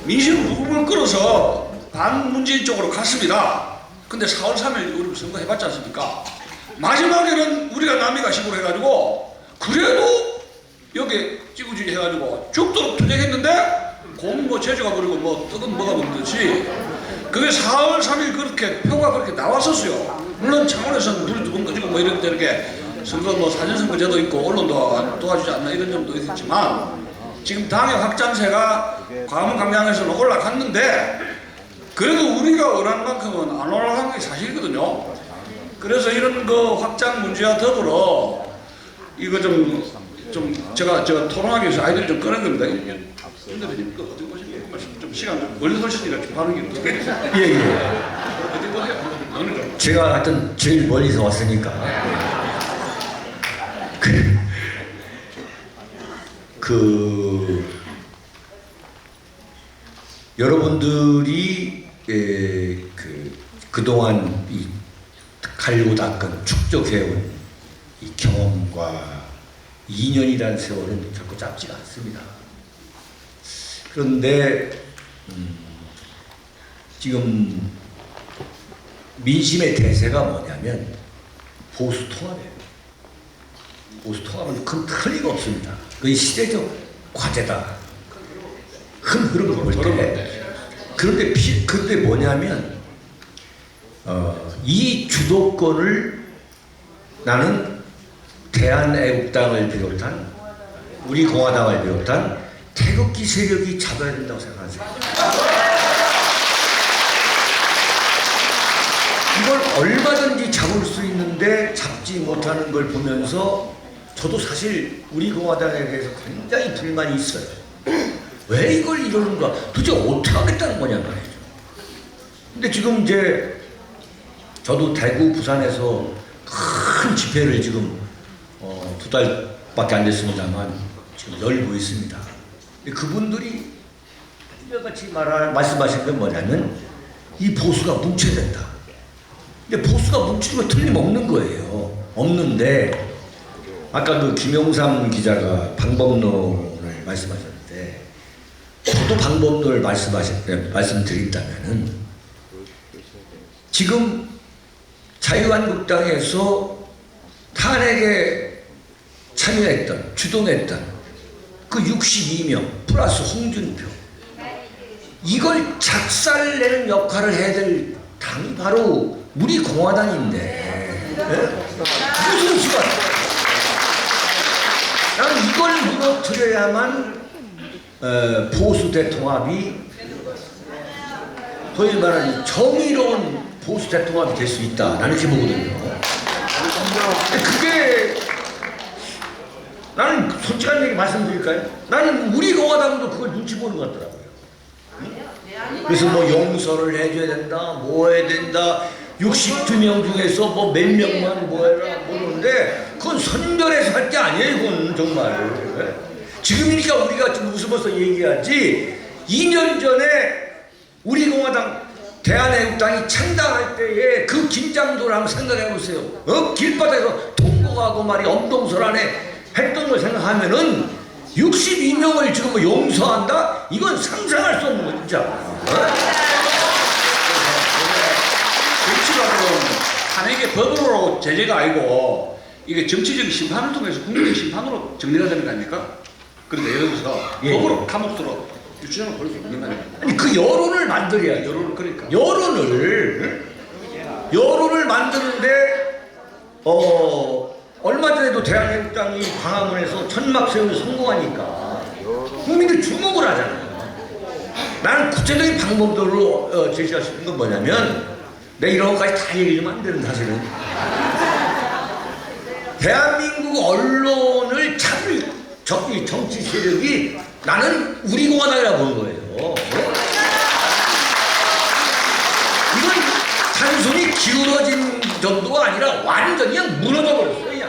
민심 부금을 끌어서 반문재인 쪽으로 갔습니다. 근데 4월 3일 우리 선거 해봤지 않습니까? 마지막에는 우리가 남이가 식으로 해가지고 그래도 여기 찌구지기 해가지고 죽도록 투쟁했는데 곰 뭐 제주가 버리고 뭐 떡은 뭐가 먹듯이 그게 4월 3일 그렇게 표가 그렇게 나왔었어요. 물론 창원에서는 물이 두번 꺼지고 뭐 이런 데 이렇게 선거 뭐 사전선거제도 있고 언론도 도와주지 않나 이런 점도 있었지만 지금 당의 확장세가 광화문 광장에서는 올라갔는데 그래도 우리가 원하는 만큼은 안 올라간 게 사실이거든요. 그래서 이런 그 확장 문제와 더불어 이거 좀 제가 토론하기 위해서 아이들이 좀 꺼낸 겁니다. 윤 대표님 그 어떻게 보십니까? 좀 시간 좀 멀리 서시니까 좀 반응이 어떻게 되세요? 예. 어떻게 보세요? 어느 정도? 제가 하여튼 제일 멀리서 왔으니까 여러분들이 그동안 이 갈고 닦은 축적해온 이 경험과 2년이라는 세월은 결코 짧지가 않습니다. 그런데 지금 민심의 대세가 뭐냐면 보수 통합이에요. 보수 통합은 큰 틀리가 없습니다. 그게 시대적 과제다. 큰 흐름을 볼 때. 그런데 뭐냐면 이 주도권을 나는 대한애국당을 비롯한 우리 공화당을 비롯한 태극기 세력이 잡아야 된다고 생각하세요. 이걸 얼마든지 잡을 수 있는데 잡지 못하는 걸 보면서 저도 사실 우리 공화당에 대해서 굉장히 불만이 있어요. 왜 이걸 이러는가? 도대체 어떻게 하겠다는 거냐 말이죠. 근데 지금 이제 저도 대구, 부산에서 큰 집회를 지금 2달밖에 안 됐습니다만 지금 열고 있습니다. 근데 그분들이 같이 말씀하신 건 뭐냐면 이 보수가 뭉쳐야 된다. 근데 보수가 뭉치면 틀림없는 거예요. 없는데 아까 그 김영삼 기자가 방법론을 말씀하셨는데 저도 방법론을 말씀드린다면은 지금 자유한국당에서 탄핵에 참여했던 주동했던 그 62명 플러스 홍준표 이걸 작살내는 역할을 해야 될 당이 바로 우리 공화당인데 무슨 수가 나는 이걸 무너뜨려야만 보수 대통합이 소위 말하는 정의로운 보수 대통합이 될 수 있다. 나는 이렇게 보거든요. 그게 나는 솔직한 얘기 말씀드릴까요? 나는 우리 공화당도 그걸 눈치 보는 것 같더라고요. 그래서 뭐 용서를 해줘야 된다, 뭐 해야 된다, 62명 중에서 뭐 몇 명만 뭐 해라 모르는데 그건 선별해서 할 게 아니에요. 그건 정말 지금이니까 우리가 좀 웃으면서 얘기하지 2년 전에 우리 공화당 대한애국당이 창당할 때의 그 긴장도를 한번 생각해 보세요. 길바닥에서 통곡하고 말이 엄동설 안에 했던 걸 생각하면은 62명을 지금 뭐 용서한다? 이건 상상할 수 없는 거 진짜. 정치가는 탄핵의 법으로 제재가 아니고 이게 정치적 심판을 통해서 국민의 심판으로 정리가 되는 거 아닙니까? 그런데 예를 들어서 법으로 감옥으로 유치장을 벌 수 있는 거 아닙니까? 아니 그 여론을 만들어야 여론을 그러니까 여론을 만드는데 얼마 전에도 대한민국당이 광화문에서 천막 세우기 성공하니까 국민들이 주목을 하잖아요. 나는 구체적인 방법들로 제시할 수 있는 건 뭐냐면 내가 이런 것까지 다 얘기하면 안 되는 사실은 대한민국 언론을 잡을 정치 세력이 나는 우리 공화당이라고 보는 거예요. 이건 단순히 기울어진 정도가 아니라 완전히 그냥 무너져 버렸어요. 그냥.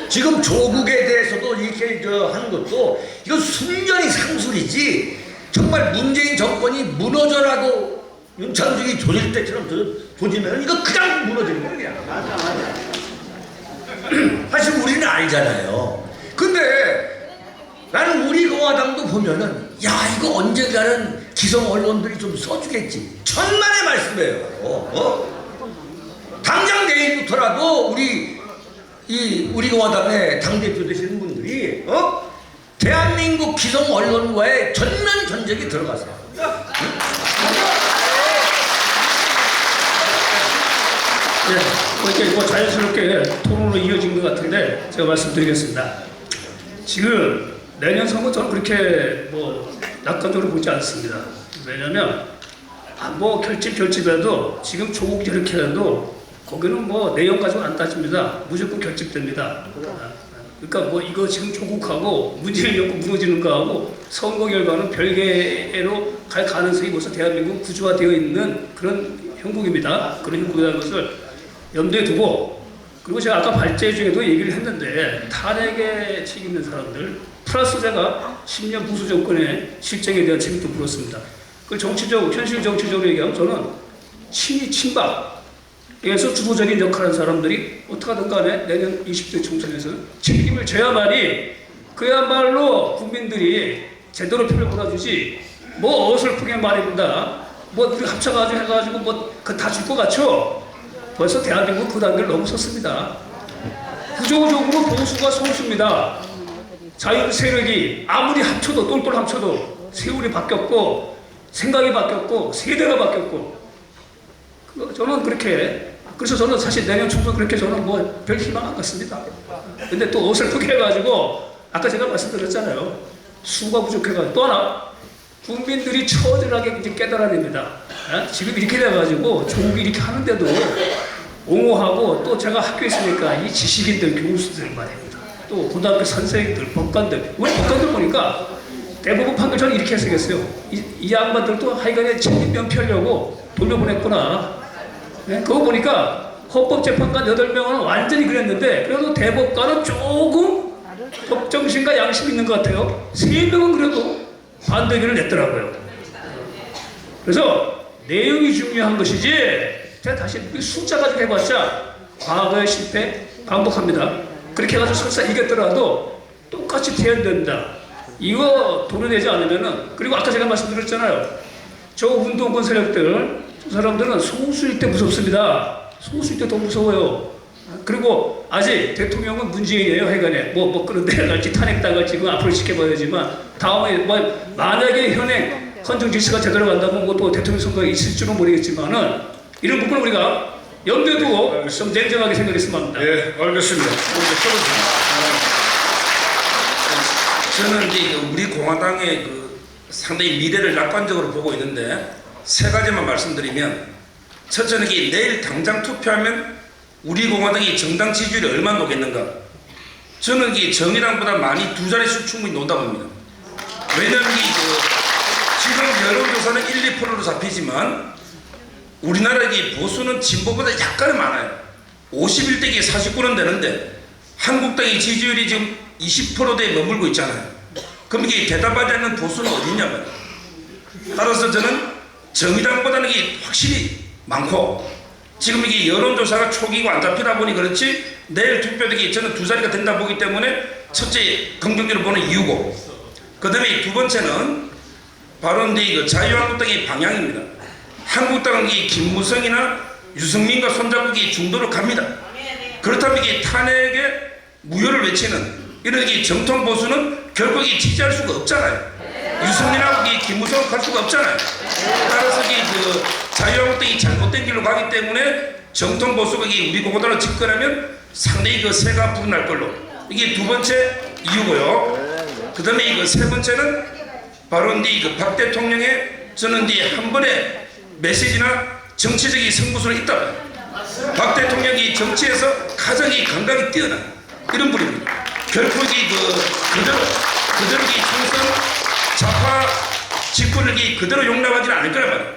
지금 조국에 대해서도 이렇게 하는 것도 이건 순전히 상술이지 정말 문재인 정권이 무너져라고 윤창중이 조질 때처럼 조지면 이거 그냥 무너지는 거야. 맞아. 사실 우리는 알잖아요. 근데 나는 우리 공화당도 보면은 야 이거 언젠가는 기성 언론들이 좀 써주겠지. 천만의 말씀이에요. 당장 내일부터라도 우리 공화당의 당 대표 되시는 분들이 대한민국 기성 언론과의 전면 전쟁이 들어가세요. 이렇게 자연스럽게 토론으로 이어진 것 같은데 제가 말씀드리겠습니다. 지금 내년 선거 저는 그렇게 낙관적으로 보지 않습니다. 왜냐하면 결집해도 지금 조국 저렇게 해도 거기는 내용 가지고 안 따집니다. 무조건 결집됩니다. 그러니까 이거 지금 조국하고 문재인 정부 무너지는 거하고 선거 결과는 별개로 갈 가능성이 벌써 대한민국 구조화되어 있는 그런 형국입니다. 그런 형국이라는 것을 염두에 두고, 그리고 제가 아까 발제 중에도 얘기를 했는데 탄핵에 책임있는 사람들 플러스 제가 10년 보수 정권의 실정에 대한 책임도 물었습니다. 그 현실 정치적으로 얘기하면 저는 친박에서 주도적인 역할을 하는 사람들이 어떻게든 간에 내년 20대 총선에서 책임을 져야만이 그야말로 국민들이 제대로 표를 몰아주지 어설프게 말해본다 우리 합쳐가지고 해가지고 다 줄 것 같죠? 벌써 대한민국 그 단계를 넘어섰습니다. 구조적으로 보수가 소수입니다. 자유 세력이 아무리 합쳐도 똘똘 합쳐도 세월이 바뀌었고 생각이 바뀌었고 세대가 바뀌었고 저는 그래서 저는 사실 내년 총선 그렇게 저는 별 희망 안 갖습니다. 근데 또 어설프게 해가지고 아까 제가 말씀드렸잖아요. 수가 부족해가지고 또 하나 국민들이 처절하게 이제 깨달아냅니다. 지금 이렇게 돼가지고 조국이 이렇게 하는데도 옹호하고 또 제가 학교에 있으니까 이 지식인들 교수들 말입니다. 또 고등학교 선생님들 법관들 우리 법관들 보니까 대부분 판결 저는 이렇게 해석했어요. 이 양반들도 하여간에 책임면 펴려고 돌려보냈구나. 그거 보니까 헌법재판관 8명은 완전히 그랬는데 그래도 대법관은 조금 법정신과 양심 있는 것 같아요. 3명은 그래도 반대기를 냈더라고요. 그래서 내용이 중요한 것이지 제가 다시 숫자 가지고 해봤자 과거의 실패 반복합니다. 그렇게 해가지고 설사 이겼더라도 똑같이 대응된다. 이거 도려내지 않으면은, 그리고 아까 제가 말씀드렸잖아요. 저 운동권 세력들, 저 사람들은 소수일 때 무섭습니다. 소수일 때 더 무서워요. 그리고 아직 대통령은 문재인이에요. 해간에 그런데 갈지 탄핵당할지 그건 앞으로 지켜봐야지만 다음에 만약에 현행 헌정 질서가 제대로 간다면 또 대통령 선거가 있을 줄은 모르겠지만은 이런 부분을 우리가 염두에 두고 좀 냉정하게 생각했으면 합니다. 네, 알겠습니다. 저는 이제 우리 공화당의 상당히 미래를 낙관적으로 보고 있는데 세 가지만 말씀드리면, 첫째는 내일 당장 투표하면 우리 공화당이 정당 지지율이 얼마나 높겠는가. 저는 정의당보다 많이 두 자릿수 충분히 논다 봅니다. 왜냐하면 지금 여론조사는 1, 2%로 잡히지만 우리나라의 보수는 진보보다 약간은 많아요. 51대 49는 되는데 한국당의 지지율이 지금 20%대에 머물고 있잖아요. 그럼 이게 대답하지 않는 보수는 어디 있냐면, 따라서 저는 정의당보다는 이게 확실히 많고, 지금 이게 여론조사가 초기고 안 잡히다 보니 그렇지 내일 투표되기 저는 두 자리가 된다 보기 때문에 첫째 긍정적으로 보는 이유고, 그 다음에 두 번째는 바로 이제 자유한국당의 방향입니다. 한국당은 김무성이나 유승민과 손잡고 중도로 갑니다. 그렇다면 탄핵에 무효를 외치는 이런 정통 보수는 결국 지지할 수가 없잖아요. 유승민하고 김무성을 갈 수가 없잖아요. 따라서 자유한국당이 잘못된 길로 가기 때문에 정통 보수가 우리 공화당을 집권하면 상당히 세가 불어날 걸로, 이게 두 번째 이유고요. 그 다음에 세 번째는 바로 박 대통령의 저는 한 번의 메시지나 정치적인 승부수는 있다. 박 대통령이 정치에서 가장 감각이 뛰어난 이런 분입니다. 결코 그대로 총선 좌파 집권을 그대로 용납하지는 않을 거란 말이에요.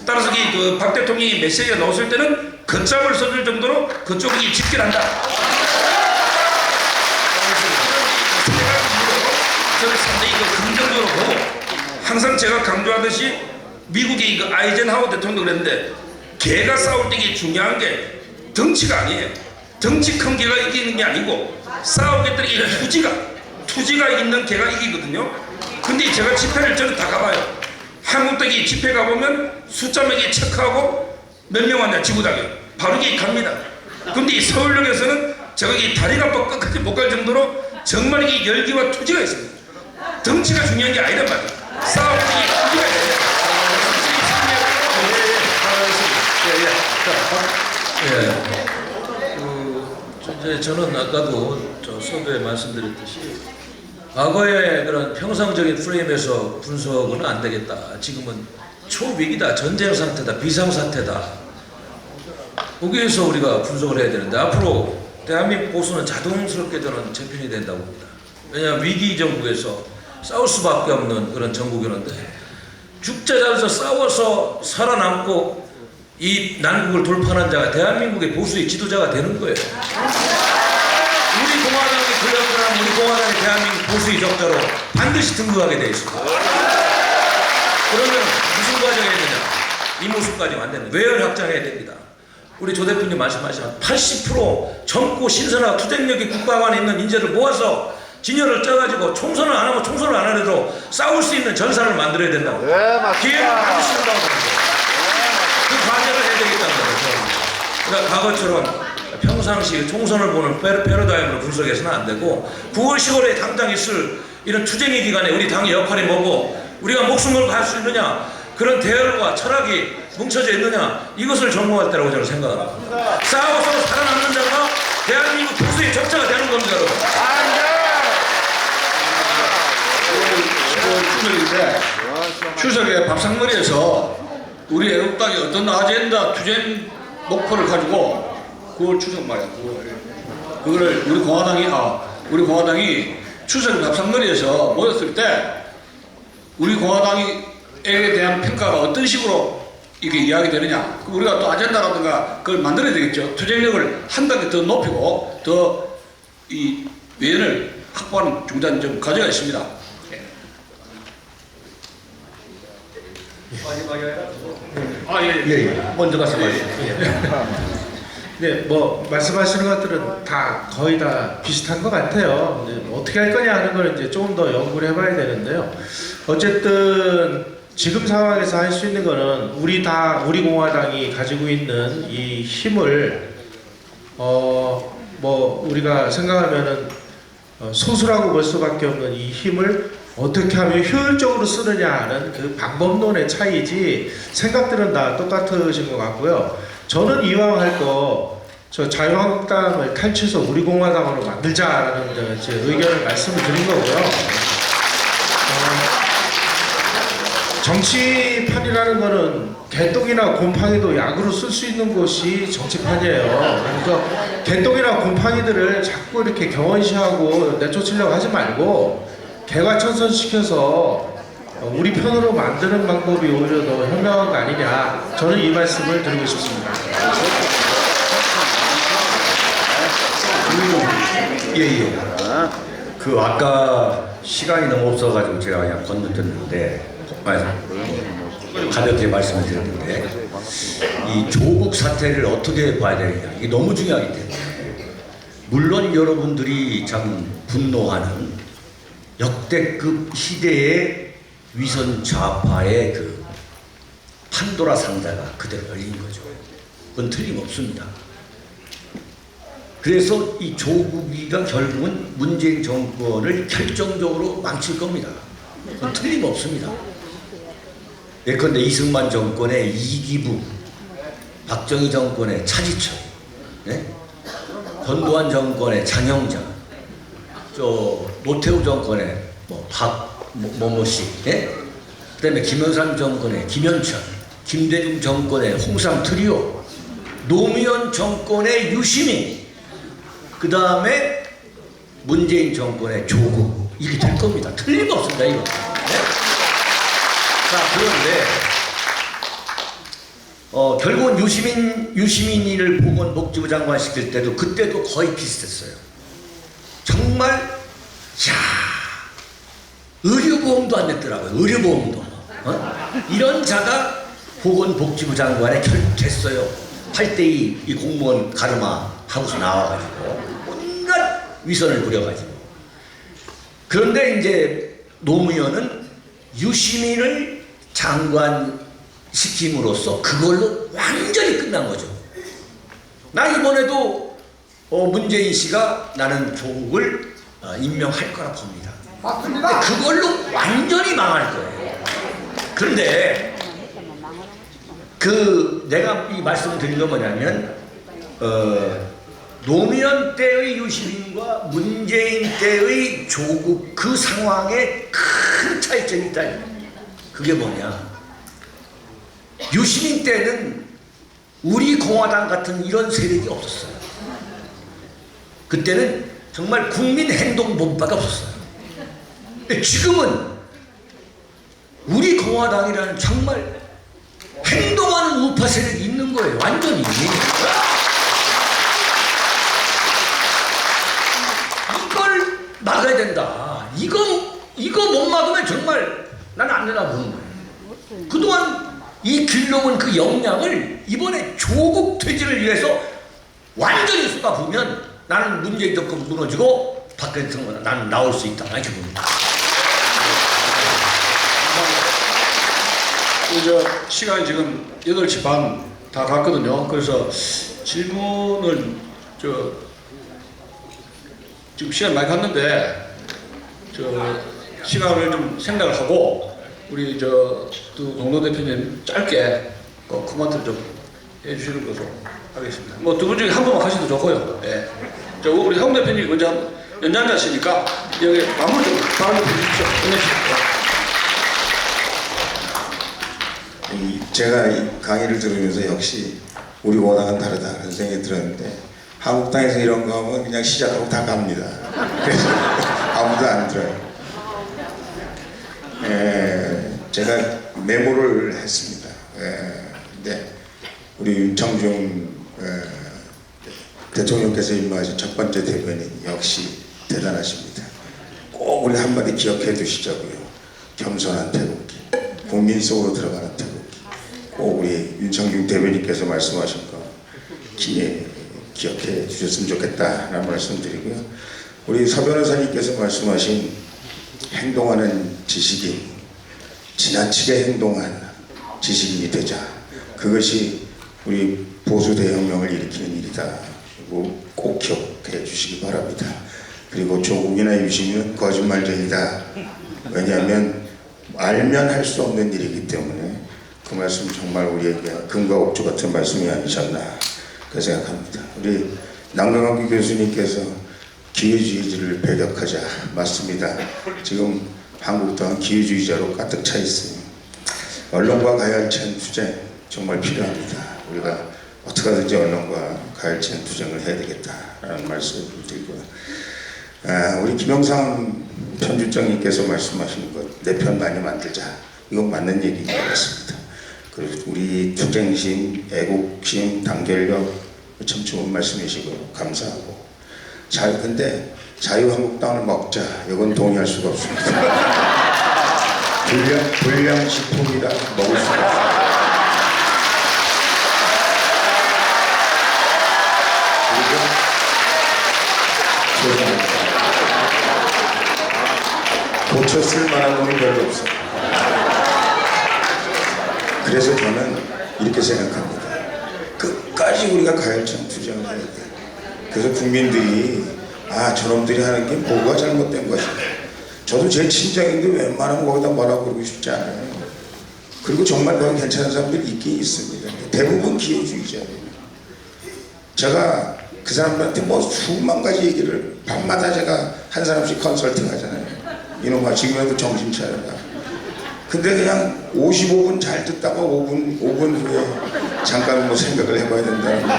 따라서 박 대통령이 메시지가 나왔을 때는 걷잡을 써줄 정도로 그쪽이 집결한다. 저는 상당히 긍정적으로 보고, 항상 제가 강조하듯이 미국의 아이젠하워 대통령도 그랬는데 개가 싸울 때 중요한 게 덩치가 아니에요. 덩치 큰 개가 이기는 게 아니고 싸우겠다는 후지가, 투지가 있는 개가 이기거든요. 근데 제가 집회를 저는 다 가봐요. 한국대기 집회 가보면 숫자 몇 개 체크하고 몇 명 왔냐 지구당에 바로 이게 갑니다. 근데 이 서울역에서는 제가 이 다리가 뻗 끝까지 못 갈 정도로 정말 이게 열기와 투지가 있습니다. 덩치가 중요한 게 아니란 말이에요. 싸움이 투지가 있어요. 저는 아까도 저 서두에 말씀드렸듯이 과거의 그런 평상적인 프레임에서 분석은 안 되겠다. 지금은 초위기다, 전쟁 상태다, 비상 상태다. 거기에서 우리가 분석을 해야 되는데 앞으로 대한민국 보수는 자동스럽게 저는 재편이 된다고 봅니다. 왜냐하면 위기 정국에서 싸울 수밖에 없는 그런 정국이었는데 죽자 잡아서 싸워서 살아남고 이 난국을 돌파한 자가 대한민국의 보수의 지도자가 되는 거예요. 우리 공화당이 권력을 우리 공화당이 대한민국 보수의 적자로 반드시 등극하게 되어 있습니다. 그러면 무슨 과정이 되냐? 이 모습까지 만드는 외연 확장해야 됩니다. 우리 조 대표님 말씀하신 80% 젊고 신선하고 투쟁력이 국방안에 있는 인재를 모아서 진열을 짜가지고 총선을 안 하고 총선을 안 하더라도 싸울 수 있는 전사를 만들어야 된다고. 기회는 반드시 온다고 합니다. 그 과제를 해야 되겠다는 거죠. 그러니까 과거처럼 평상시 총선을 보는 패러다임으로 분석해서는 안 되고 9월 10월에 당장 있을 이런 투쟁의 기간에 우리 당의 역할이 뭐고 우리가 목숨 걸고 할 수 있느냐 그런 대열과 철학이 뭉쳐져 있느냐 이것을 점검할 때라고 저는 생각합니다. 싸워서 살아남는 자가 대한민국 보수의 적자가 되는 겁니다. 여러분. 10월 추석인데 추석에 밥상머리에서 우리 애국당이 어떤 아젠다 투쟁 목표를 가지고 9월 추석 말이야. 그거를 우리 공화당이 추석 밥상머리에서 모였을 때 우리 공화당에 대한 평가가 어떤 식으로 이게 이야기되느냐. 우리가 또 아젠다라든가 그걸 만들어야 되겠죠. 투쟁력을 한 단계 더 높이고 더 이 외연을 확보하는 중단 좀 가져가 있습니다. 먼저 말씀하시죠. 네, 뭐 말씀하시는 것들은 다 거의 다 비슷한 것 같아요. 이제 뭐 어떻게 할 거냐 하는 걸 이제 조금 더 연구를 해봐야 되는데요. 어쨌든 지금 상황에서 할 수 있는 거는 우리 공화당이 가지고 있는 이 힘을 뭐 우리가 생각하면은 소수라고 볼 수밖에 없는 이 힘을 어떻게 하면 효율적으로 쓰느냐 하는 그 방법론의 차이지 생각들은 다 똑같으신 것 같고요. 저는 이왕 할 거 저 자유한국당을 탈취해서 우리 공화당으로 만들자라는 제 의견을 말씀을 드린 거고요. 정치판이라는 거는 개똥이나 곰팡이도 약으로 쓸 수 있는 곳이 정치판이에요. 그래서 개똥이나 곰팡이들을 자꾸 이렇게 경원시하고 내쫓으려고 하지 말고 개과천선시켜서 우리 편으로 만드는 방법이 오히려 더 현명한 거 아니냐. 저는 이 말씀을 드리고 싶습니다. 그 아까 시간이 너무 없어가지고 제가 그냥 건너뛰었는데 가볍게 말씀을 드렸는데 이 조국 사태를 어떻게 봐야 되느냐 이게 너무 중요하기 때문에 물론 여러분들이 참 분노하는 역대급 시대의 위선 좌파의 그 판도라 상자가 그대로 열린 거죠. 그건 틀림없습니다. 그래서 이 조국이가 결국은 문재인 정권을 결정적으로 망칠 겁니다. 그건 틀림없습니다. 예컨대 이승만 정권의 이기부, 박정희 정권의 차지철, 네? 전두환 정권의 장영자, 노태우 정권의 박모씨, 예? 그다음에 김영삼 정권의 김현철, 김대중 정권의 홍상 트리오, 노무현 정권의 유시민, 그 다음에 문재인 정권의 조국 이렇게 될 겁니다. 틀림없습니다 이거. 네? 자 그런데 결국은 유시민이를 보건복지부 장관 시킬 때도 그때도 거의 비슷했어요. 정말 의료보험도 안 냈더라고요. 의료보험도 이런 자가 보건복지부 장관에 됐어요. 8대2 이 공무원 가르마 하고서 나와가지고 온갖 위선을 부려가지고 그런데 이제 노무현은 유시민을 장관 시킴으로써 그걸로 완전히 끝난 거죠. 나 이번에도 문재인 씨가 나는 조국을 임명할 거라 봅니다. 근데 그걸로 완전히 망할 거예요. 그런데 내가 이 말씀을 드린 건 뭐냐면 노무현 때의 유시민과 문재인 때의 조국 그 상황에 큰 차이점이 있다. 그게 뭐냐? 유시민 때는 우리 공화당 같은 이런 세력이 없었어요. 그때는 정말 국민행동본부가 없었어요. 근데 지금은 우리 공화당이라는 정말 행동하는 우파 세력이 있는 거예요. 완전히. 이걸 막아야 된다. 이거 못 막으면 정말 나는 안 되나 보는 거예요. 그동안 이 길러온 그 역량을 이번에 조국 퇴진을 위해서 완전히 쏟아부으면 나는 문재인 정권 무너지고 박근혜 정권 나는 나올 수 있다. 이렇게 봅니다. 시간이 지금 8시 반 다 갔거든요. 그래서 질문을 지금 시간 많이 갔는데 시간을 좀 생각을 하고 우리 두 동료 대표님 짧게 코멘트를 좀 해주시는 것으로 하겠습니다. 뭐 두 분 중에 한 분만 하셔도 좋고요. 예. 우리 형 대표님 먼저 연장자시니까 여기 마무리 좀 발언 좀 해주십시오. 제가 이 강의를 들으면서 역시 우리 공화당은 다르다 그런 생각이 들었는데 한국당에서 이런 거 하면 그냥 시작하고 다 갑니다. 그래서 아무도 안 들어요. 제가 메모를 했습니다. 근데 우리 윤창중 대통령께서 임명하신 첫 번째 대변인 역시 대단하십니다. 꼭 우리 한마디 기억해 두시자고요. 겸손한 태극기, 국민 속으로 들어가는 태극기. 꼭 우리 윤창중 대변인께서 말씀하신 거 기억해 주셨으면 좋겠다라는 말씀드리고요. 우리 서 변호사님께서 말씀하신 행동하는 지식인, 지나치게 행동한 지식인이 되자. 그것이 우리 보수 대혁명을 일으키는 일이다. 그리고 꼭 기억해 주시기 바랍니다. 그리고 조국이나 유시민은 거짓말쟁이다. 왜냐하면 알면 할 수 없는 일이기 때문에 그 말씀 정말 우리에게 금과 옥조 같은 말씀이 아니셨나 그 생각합니다. 우리 남경환 교수님께서 기회주의를 배격하자. 맞습니다. 지금 한국당은 기회주의자로 가득 차 있어요. 언론과 가열찬 투쟁 정말 필요합니다. 우리가 어떻게 하든지 언론과 가열찬 투쟁을 해야 되겠다라는 말씀을 드리고요. 우리 김영삼 편집장님께서 말씀하시는 것, 내 편 많이 만들자. 이건 맞는 얘기인 것 같습니다. 그리고 우리 투쟁심, 애국심, 단결력 참 좋은 말씀이시고 감사하고. 근데 자유한국당을 먹자. 이건 동의할 수가 없습니다. 불량식품이라 먹을 수가 없습니다. 고쳤을 만한 놈이 별로 없어요. 그래서 저는 이렇게 생각합니다. 끝까지 우리가 가열찬 투쟁을 해야 돼. 그래서 국민들이 저놈들이 하는 게 뭐가 잘못된 것이다. 저도 제 친정인데 웬만하면 거기다 뭐라고 그러고 싶지 않아요. 그리고 정말 거기 괜찮은 사람들이 있긴 있습니다. 대부분 기회주의자예요. 제가 그 사람들한테 뭐 수만 가지 얘기를 밤마다 제가 한 사람씩 컨설팅 하잖아요. 이놈아 지금이라도 정신 차려라. 근데 그냥 55분 잘 듣다가 5분 후에 잠깐 뭐 생각을 해봐야 된다는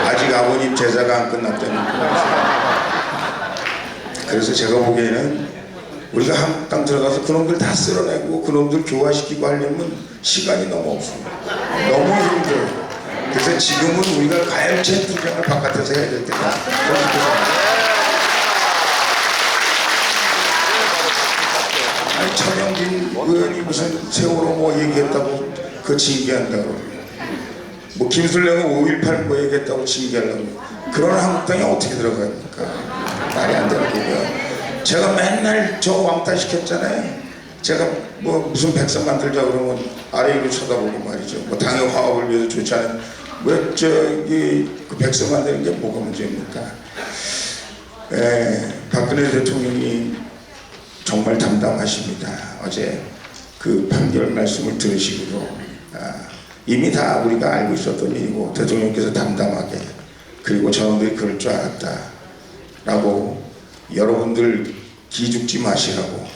아직 아버님 제사가 안 끝났다는 그래서 제가 보기에는 우리가 한국당 들어가서 그놈들 다 쓸어내고 그놈들 교화시키고 하려면 시간이 너무 없습니다. 너무 힘들어요. 그래서 지금은 우리가 가열찬 투쟁을 바깥에서 해야 될 때다. 아니 천영진 의원이 무슨 세월호 뭐 얘기했다고 그 징계한다고, 뭐 김술래가 5.18 뭐 얘기했다고 징계하려고, 그런 한국당이 어떻게 들어갑니까? 말이 안 되는 거고요. 제가 맨날 저 왕따 시켰잖아요. 제가 뭐 무슨 백성 만들자 그러면 아래 위로 쳐다보고 말이죠. 뭐 당의 화합을 위해서 좋지 않은 왜 저기 그 백성 만드는 게 뭐가 문제입니까? 박근혜 대통령이 정말 담담하십니다. 어제 그 판결 말씀을 들으시고도 이미 다 우리가 알고 있었던 일이고 대통령께서 담담하게 그리고 저놈들이 그럴 줄 알았다 라고 여러분들 기죽지 마시라고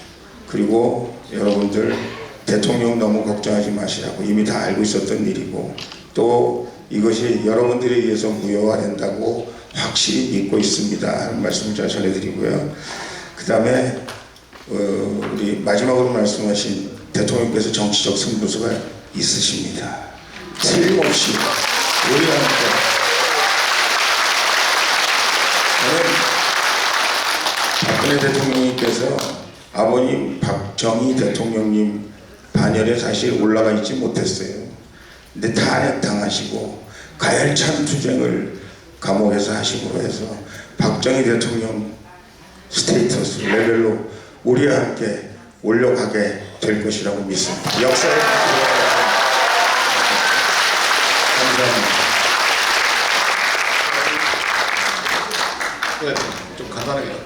그리고 여러분들 대통령 너무 걱정하지 마시라고 이미 다 알고 있었던 일이고 또 이것이 여러분들에 의해서 무효화된다고 확실히 믿고 있습니다 하는 말씀을 제가 전해드리고요. 그 다음에 우리 마지막으로 말씀하신 대통령께서 정치적 승부수가 있으십니다. 틀림없이 우리가 박근혜 대통령님께서 아버님 박정희 대통령님 반열에 사실 올라가 있지 못했어요. 근데 탄핵당하시고 가열찬 투쟁을 감옥에서 하심으로 해서 박정희 대통령 스테이터스 레벨로 우리와 함께 올려가게 될 것이라고 믿습니다. 역사에 감사합니다. 네, 좀 간단하게.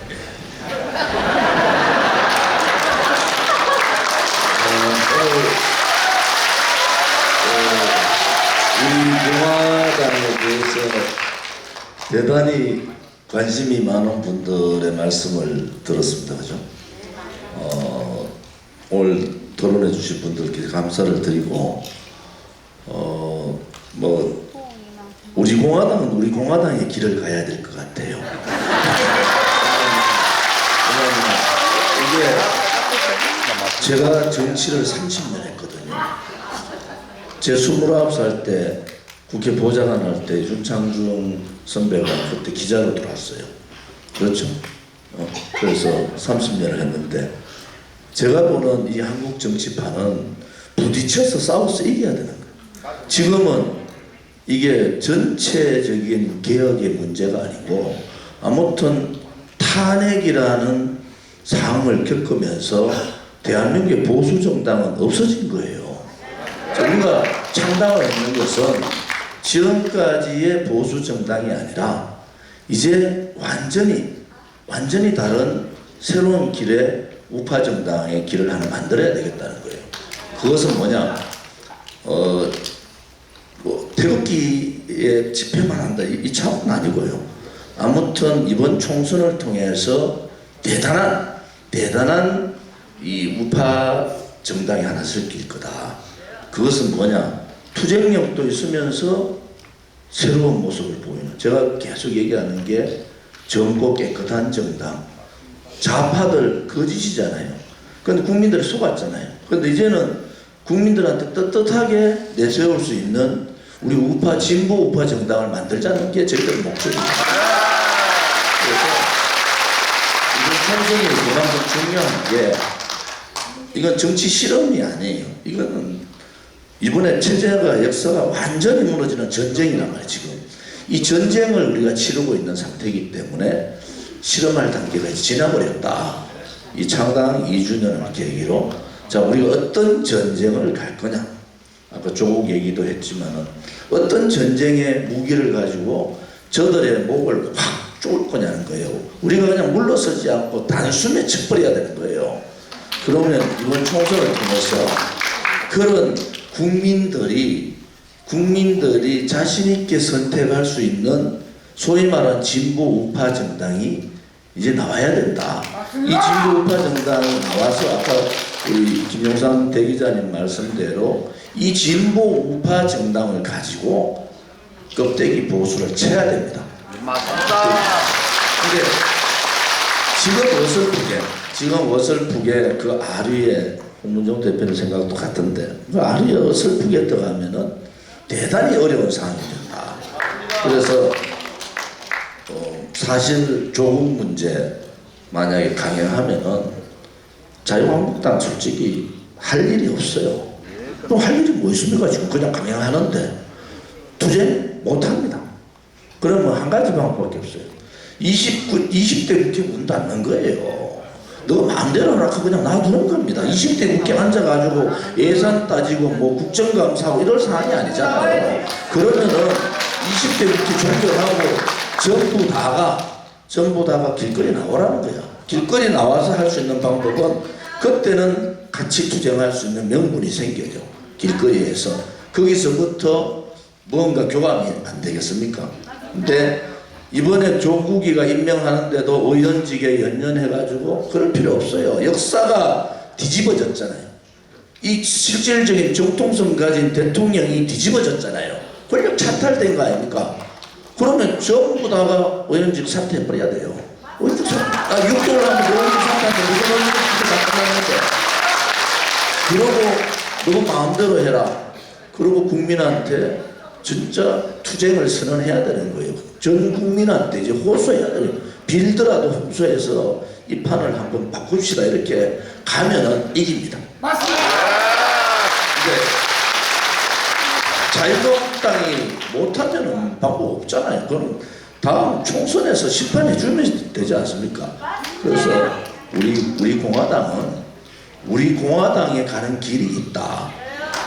우리 공화당에 대해서 대단히 관심이 많은 분들의 말씀을 들었습니다. 그죠? 오늘 토론해 주신 분들께 감사를 드리고 뭐 우리 공화당은 우리 공화당의 길을 가야 될 것 같아요. 왜냐하면 이게 제가 정치를 30년 했거든요. 제 29살 때 국회 보좌관 할 때 윤창중 선배가 그때 기자로 들어왔어요. 그렇죠? 그래서 30년을 했는데 제가 보는 이 한국 정치판은 부딪혀서 싸워서 이겨야 되는 거예요. 지금은 이게 전체적인 개혁의 문제가 아니고 아무튼 탄핵이라는 상황을 겪으면서 대한민국의 보수 정당은 없어진 거예요. 우리가 창당을 했는 것은 지금까지의 보수 정당이 아니라 이제 완전히 다른 새로운 길의 우파 정당의 길을 하나 만들어야 되겠다는 거예요. 그것은 뭐냐? 뭐 태극기에 집회만 한다 이 차원은 아니고요. 아무튼 이번 총선을 통해서 대단한 이 우파 정당이 하나 생길 거다. 그것은 뭐냐? 투쟁력도 있으면서 새로운 모습을 보이는. 제가 계속 얘기하는 게 젊고 깨끗한 정당. 좌파들 거짓이잖아요. 그런데 국민들이 속았잖아요. 그런데 이제는 국민들한테 떳떳하게 내세울 수 있는 우리 우파 진보 우파 정당을 만들자는 게 저희들 목적입니다. 그래서 이번 총선이 그만큼 중요한 게 이건 정치 실험이 아니에요. 이거는 이번에 체제가 역사가 완전히 무너지는 전쟁이란 말이에요. 지금 이 전쟁을 우리가 치르고 있는 상태이기 때문에 실험할 단계가 지나버렸다. 이 창당 2주년을 계기로 자 우리가 어떤 전쟁을 갈 거냐. 아까 조국 얘기도 했지만은 어떤 전쟁의 무기를 가지고 저들의 목을 확 쪼을 거냐는 거예요. 우리가 그냥 물러서지 않고 단숨에 쳐버려야 되는 거예요. 그러면 이번 총선을 통해서 그런 국민들이 자신있게 선택할 수 있는 소위 말하는 진보 우파 정당이 이제 나와야 된다. 이 진보 우파 정당이 나와서 아까 우리 김영삼 대기자님 말씀대로 이 진보 우파 정당을 가지고 껍데기 보수를 쳐야 됩니다. 맞습니다. 근데 지금 어설프게 그 아류에 홍문종 대표님 생각도 같은데 그 아류에 어설프게 들어가면은 대단히 어려운 상황이 된다. 그래서 사실 조국 문제 만약에 강행하면은 자유한국당 솔직히 할 일이 없어요. 그럼 할 일이 뭐 있습니까? 지금 그냥 강행하는데 투쟁 못합니다. 그러면 한 가지 방법밖에 없어요. 20대 국회 문 닫는 거예요. 너 마음대로 하라 그냥 놔두는 겁니다. 20대 국회 앉아가지고 예산 따지고 뭐 국정감사하고 이럴 사안이 아니잖아요. 그러면은 20대 국회 종결하고 전부 다가 길거리 나오라는 거야. 길거리 나와서 할 수 있는 방법은 그때는 같이 투쟁할 수 있는 명분이 생겨요. 길거리에서. 거기서부터 뭔가 교감이 안 되겠습니까? 근데 이번에 조국이가 임명하는데도 의원직에 연연해가지고 그럴 필요 없어요. 역사가 뒤집어졌잖아요. 이 실질적인 정통성 가진 대통령이 뒤집어졌잖아요. 권력 차탈된 거 아닙니까? 그러면 전부 다가 의원직 사퇴해버려야 돼요. 의원직 6개월 하면 의원직 사퇴하는데 무슨 의원직 사퇴하는데 그러고 너 마음대로 해라. 그리고 국민한테 진짜 투쟁을 선언해야 되는 거예요. 전 국민한테 이제 호소해야 돼요. 빌더라도 호소해서 이 판을 한번 바꿉시다. 이렇게 가면은 이깁니다. 맞습니다. 자유한국당이 못하면은 방법 없잖아요. 그럼 다음 총선에서 심판해 주면 되지 않습니까? 그래서 우리 공화당에 가는 길이 있다.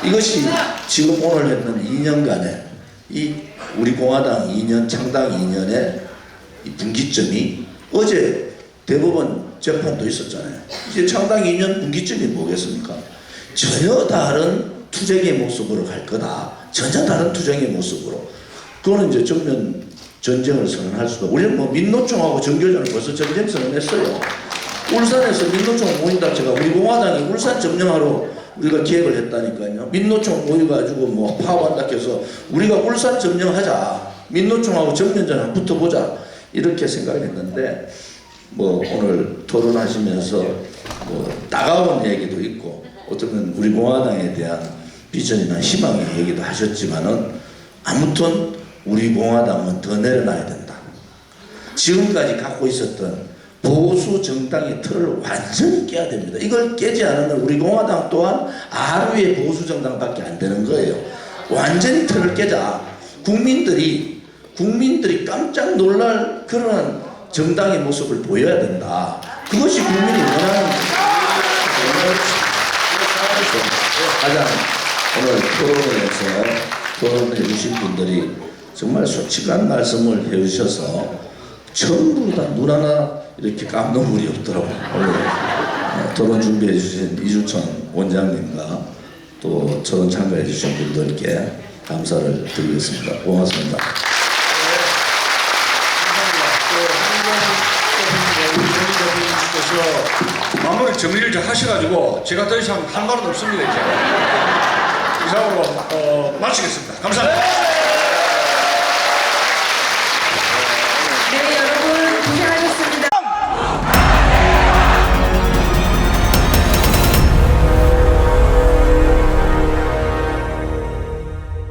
이것이 지금 오늘 했는 2년간의 이 우리 공화당 2년 창당 2년의 이 분기점이 어제 대법원 재판도 있었잖아요. 이제 창당 2년 분기점이 뭐겠습니까? 전혀 다른 투쟁의 모습으로 갈 거다. 전혀 다른 투쟁의 모습으로. 그거는 이제 전면 전쟁을 선언할 수가. 우리는 뭐 민노총하고 정교전을 벌써 전쟁 선언했어요. 울산에서 민노총 모인다 제가 우리 공화당이 울산 점령하러 우리가 기획을 했다니까요. 민노총 모여가지고 뭐 파업한다 해서 우리가 울산 점령하자. 민노총하고 정면전 한번 붙어보자. 이렇게 생각을 했는데 뭐 오늘 토론하시면서 뭐 따가운 얘기도 있고 어쩌면 우리 공화당에 대한 비전이나 희망의 얘기도 하셨지만은 아무튼 우리 공화당은 더 내려놔야 된다. 지금까지 갖고 있었던 보수 정당의 틀을 완전히 깨야 됩니다. 이걸 깨지 않으면 우리 공화당 또한 아루의 보수 정당밖에 안 되는 거예요. 완전히 틀을 깨자. 국민들이 깜짝 놀랄 그런 정당의 모습을 보여야 된다. 그것이 국민이 원하는 거예요. 가장 오늘 토론해 주신 분들이 정말 솔직한 말씀을 해주셔서 전부 다 눈 하나 이렇게 깜눈물이 없더라고요. 오늘 토론 준비해 주신 이주천 원장님과 또 토론 참가해 주신 분들께 감사를 드리겠습니다. 고맙습니다. 마무리 정리를 좀 하셔가지고 제가 더 이상 할 말은 없습니다. 이제 이상으로 마치겠습니다. 감사합니다.